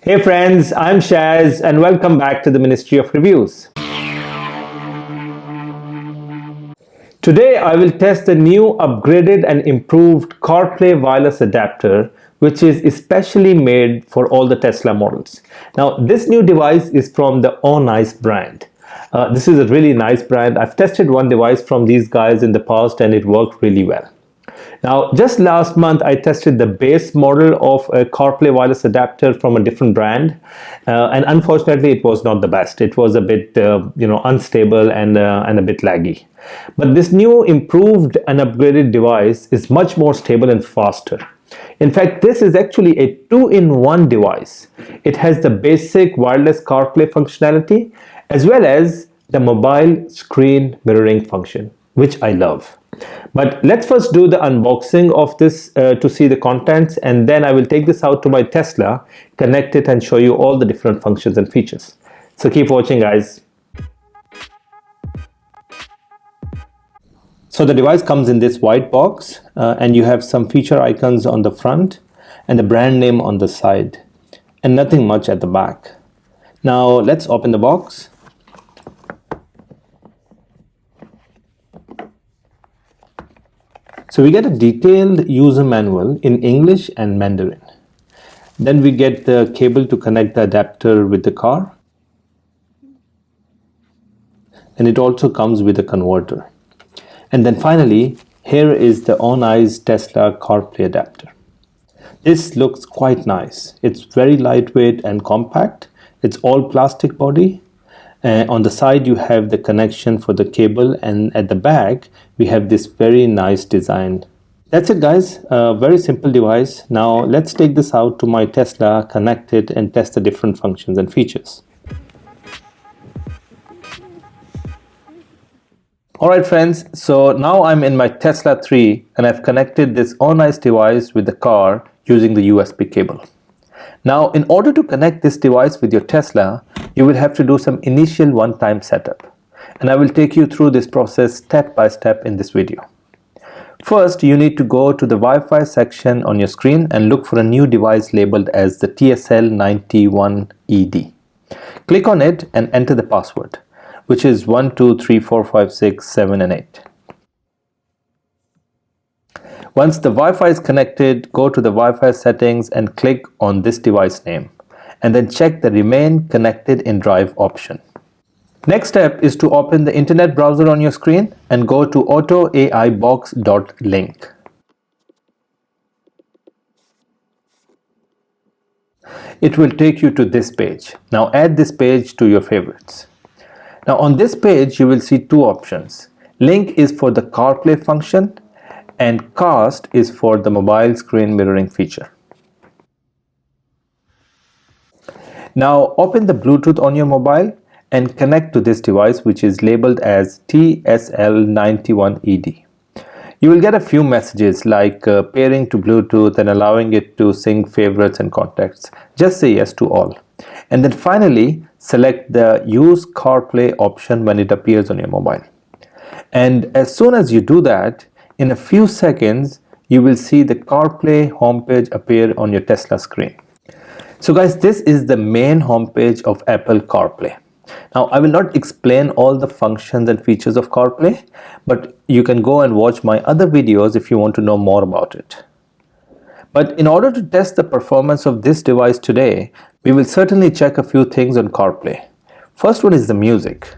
Hey friends, I'm Shaz and welcome back to the Ministry of Reviews. Today I will test the new upgraded and improved CarPlay wireless adapter, which is especially made for all the Tesla models. Now this new device is from the Ownice brand. This is a really nice brand. I've tested one device from these guys in the past and it worked really well. Now, just last month, I tested the base model of a CarPlay wireless adapter from a different brand, and unfortunately, it was not the best. It was a bit, unstable and a bit laggy. But this new improved and upgraded device is much more stable and faster. In fact, this is actually a two-in-one device. It has the basic wireless CarPlay functionality as well as the mobile screen mirroring function, which I love. But let's first do the unboxing of this to see the contents, and then I will take this out to my Tesla, connect it and show you all the different functions and features. So keep watching, guys. So the device comes in this white box and you have some feature icons on the front and the brand name on the side and nothing much at the back. Now let's open the box. So we get a detailed user manual in English and Mandarin. Then we get the cable to connect the adapter with the car. And it also comes with a converter. And then finally, here is the Ownice Tesla CarPlay adapter. This looks quite nice. It's very lightweight and compact. It's all plastic body. On the side you have the connection for the cable, and at the back we have this very nice design. That's it, guys. A very simple device. Now let's take this out to my Tesla, connect it and test the different functions and features. Alright friends, so now I'm in my Tesla 3 and I've connected this Ownice device with the car using the USB cable. Now, in order to connect this device with your Tesla, you will have to do some initial one-time setup. And I will take you through this process step by step in this video. First, you need to go to the Wi-Fi section on your screen and look for a new device labeled as the TSL91ED. Click on it and enter the password, which is 1, 2, 3, 4, 5, 6, 7, and 8. Once the Wi-Fi is connected, go to the Wi-Fi settings and click on this device name, and then check the Remain Connected in Drive option. Next step is to open the internet browser on your screen and go to autoaibox.link. It will take you to this page. Now add this page to your favorites. Now on this page you will see two options. Link is for the CarPlay function and Cast is for the mobile screen mirroring feature. Now open the Bluetooth on your mobile and connect to this device, which is labeled as TSL91ED. You will get a few messages like pairing to Bluetooth and allowing it to sync favorites and contacts. Just say yes to all. And then finally select the Use CarPlay option when it appears on your mobile. And as soon as you do that, in a few seconds, you will see the CarPlay homepage appear on your Tesla screen. So guys, this is the main homepage of Apple CarPlay. Now, I will not explain all the functions and features of CarPlay, but you can go and watch my other videos if you want to know more about it. But in order to test the performance of this device today, we will certainly check a few things on CarPlay. First one is the music.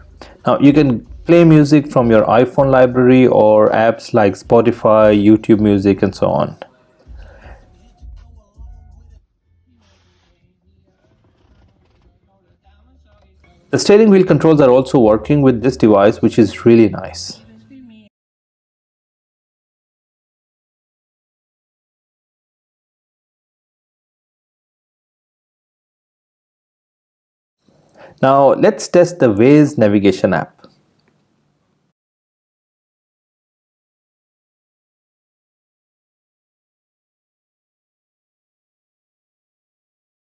Now, you can play music from your iPhone library or apps like Spotify, YouTube Music, and so on. The steering wheel controls are also working with this device, which is really nice. Now let's test the Waze navigation app.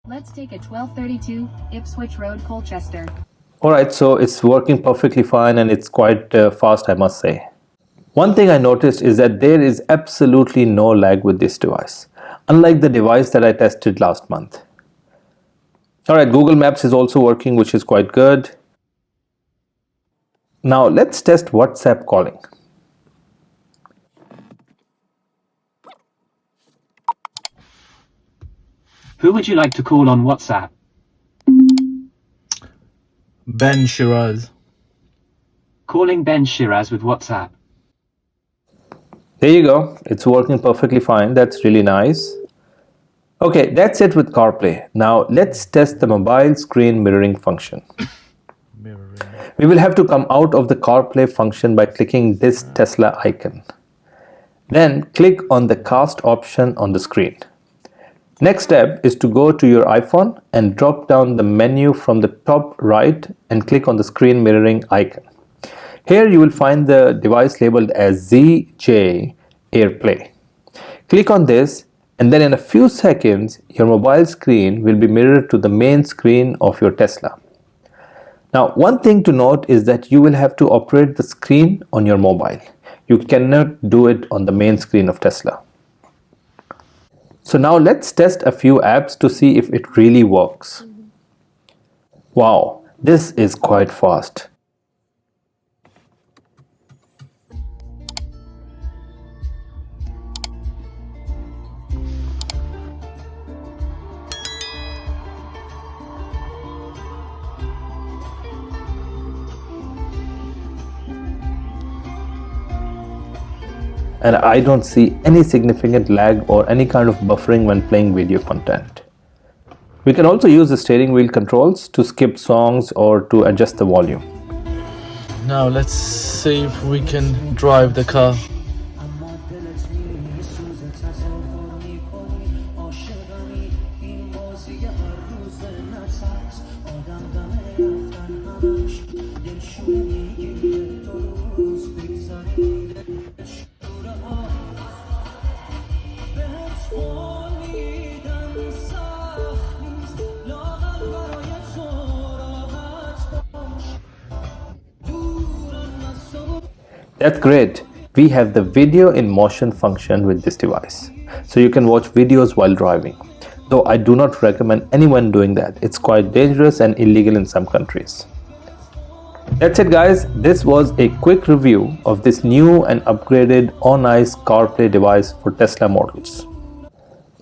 Let's take a 1232 Ipswich Road, Colchester. Alright, so it's working perfectly fine and it's quite fast, I must say. One thing I noticed is that there is absolutely no lag with this device, unlike the device that I tested last month. All right, Google Maps is also working, which is quite good. Now let's test WhatsApp calling. Who would you like to call on WhatsApp? Ben Shiraz. Calling Ben Shiraz with WhatsApp. There you go. It's working perfectly fine. That's really nice. Okay, that's it with CarPlay. Now let's test the mobile screen mirroring function. We will have to come out of the CarPlay function by clicking this Tesla icon. Then click on the cast option on the screen. Next step is to go to your iPhone and drop down the menu from the top right and click on the screen mirroring icon. Here you will find the device labeled as ZJ AirPlay. Click on this, and then in a few seconds your mobile screen will be mirrored to the main screen of your Tesla. Now, one thing to note is that you will have to operate the screen on your mobile. You cannot do it on the main screen of Tesla. So now let's test a few apps to see if it really works. Wow, this is quite fast. And I don't see any significant lag or any kind of buffering when playing video content. We can also use the steering wheel controls to skip songs or to adjust the volume. Now let's see if we can drive the car. That's great. We have the video in motion function with this device. So you can watch videos while driving. Though I do not recommend anyone doing that. It's quite dangerous and illegal in some countries. That's it guys. This was a quick review of this new and upgraded Ownice CarPlay device for Tesla models.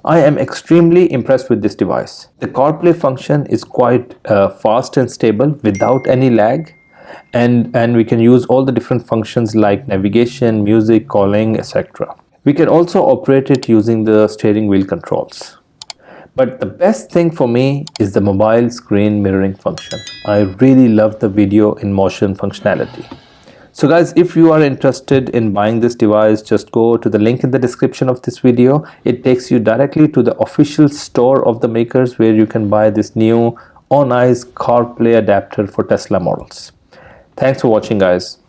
I am extremely impressed with this device. The CarPlay function is quite fast and stable without any lag. And we can use all the different functions like navigation, music, calling, etc. We can also operate it using the steering wheel controls. But the best thing for me is the mobile screen mirroring function. I really love the video in motion functionality. So guys, if you are interested in buying this device, just go to the link in the description of this video. It takes you directly to the official store of the makers where you can buy this new Ownice CarPlay adapter for Tesla models. Thanks for watching guys.